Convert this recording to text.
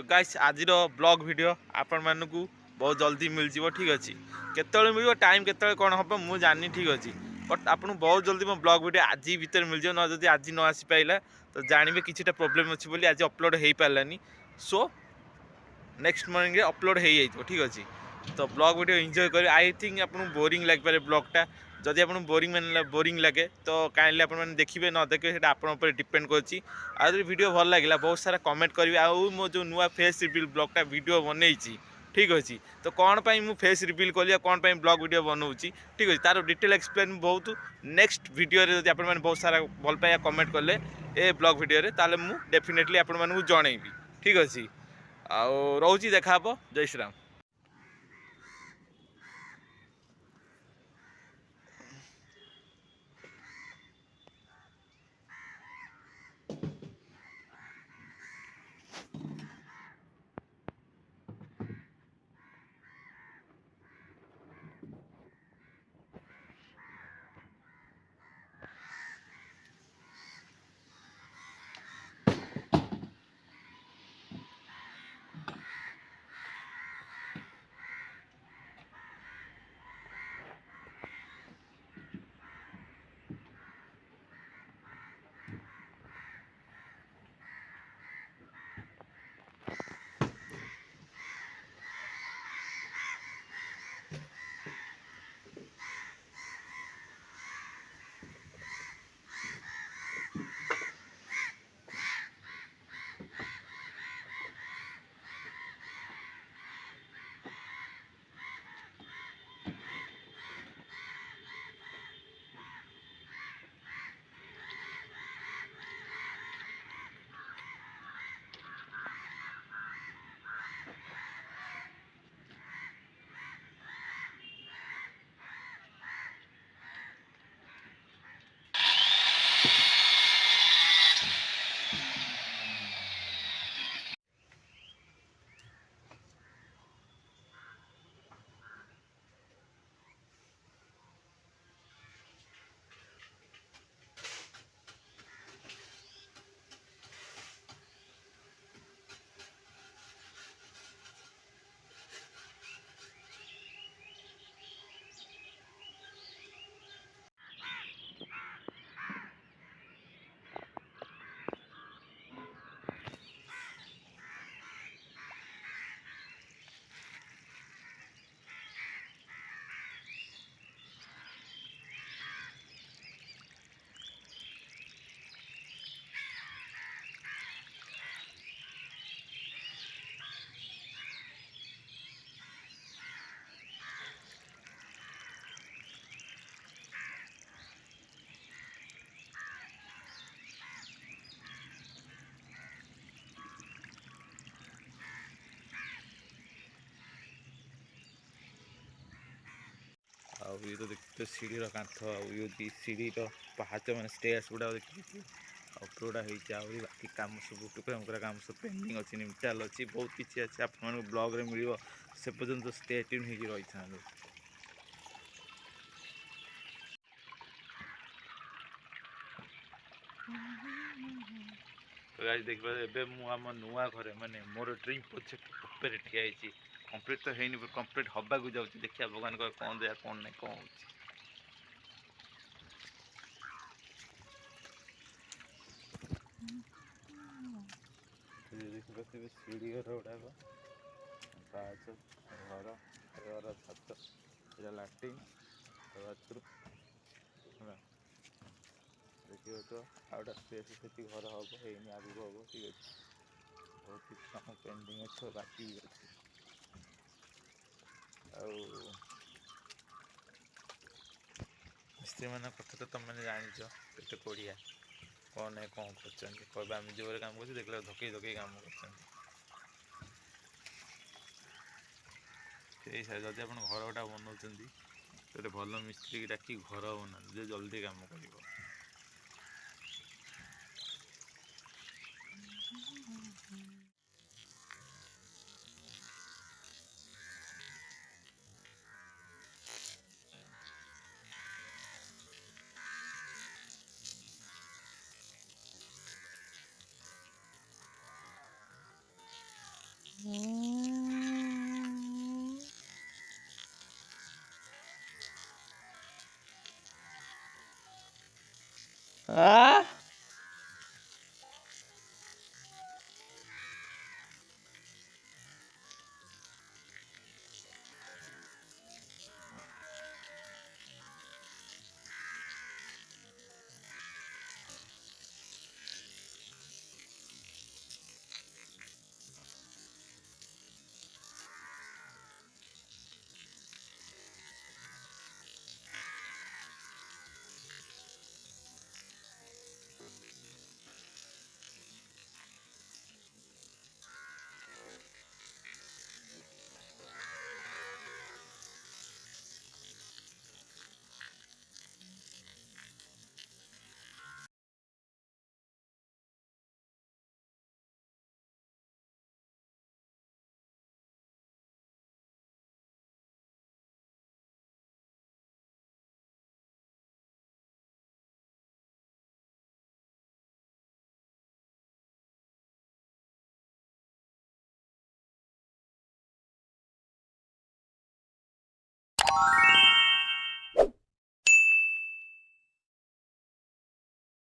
तो गाइस आज blog video आपण मानू बहुत जल्दी मिल जाव ठीक अच्छे केतले मिल टाइम केतले कौन हम मुझे जानी ठीक अच्छे बट आपको बहुत जल्दी मो ब्लॉग वीडियो आज भितर मिल जाए ना जब आज न आसी पाइला तो जानवे कि प्रोब्लेम अच्छी बोली आज अपलोड हो पारानी सो नेक्स्ट मॉर्निंग रे अपलोड हो जाए ठीक अच्छे तो ब्लॉग वीडियो एंजॉय कर आई थिंक आपको बोरिंग लगे ब्लॉगटा जदि आपको बोरिंग लगे तो काइंडली आपने देखिए न देखिए से आप डिपेंड करछि वीडियो भल लगे बहुत सारा कमेंट करेंगे आउ मो जो नुआ फेस रिवील ब्लॉगटा वीडियो बनई ठीक अच्छे तो कौन पाई मु फेस रिवील कली कौन पाई ब्लॉग वीडियो बनाऊँगी ठीक अच्छे तार डिटेल एक्सप्लेन बहुत नेक्स्ट वीडियो रे जब आप बहुत सारा भल पाया कमेंट कले ए ब्लॉग वीडियो रे ताले मु डेफिनेटली आपण मानू जनइबी ठीक अच्छे आउ रोची देखा जय श्री राम। ये तो देखते सीढ़ी कांथ ये सीढ़ी पहाच मैंने स्टेयर्स गुड़ा देखिए उपरगुड़ा होती बाकी कम सब टुकड़ा काम सब पेंडिंग अच्छी निमटाल अच्छी बहुत किसी अच्छे आप ब्लॉग रे मिल से पर्यंत स्टे ट्यून हो रही था। तो आज देखिए आम नुआ घरे माने मोर ड्रीम प्रोजेक्ट उपर ठिया कंप्लीट तो है कंप्लीट हवा को जाऊँ देखिए भगवान को कौन दे कौन नहीं कौन हो देखिए सीढ़ी घर गुड़ाक पाँच घर घर छत लाट्रिन बाथरूम देखिए तो आउटा स्पेस से घर हम है आगू हम ठीक अच्छे बहुत किसी कम पेंडिंग अच्छे बाकी भी अच्छे मिस्त्री मान कथा तो तुम मैंने जाच के कोड़िया कौन है कौन कर आम जोर काम कर देख धकई धकई काम कर जदि आप घर गोटा बनाऊँ तो भल मिस्त्री डाक घर बना जो जल्दी काम कर ଆ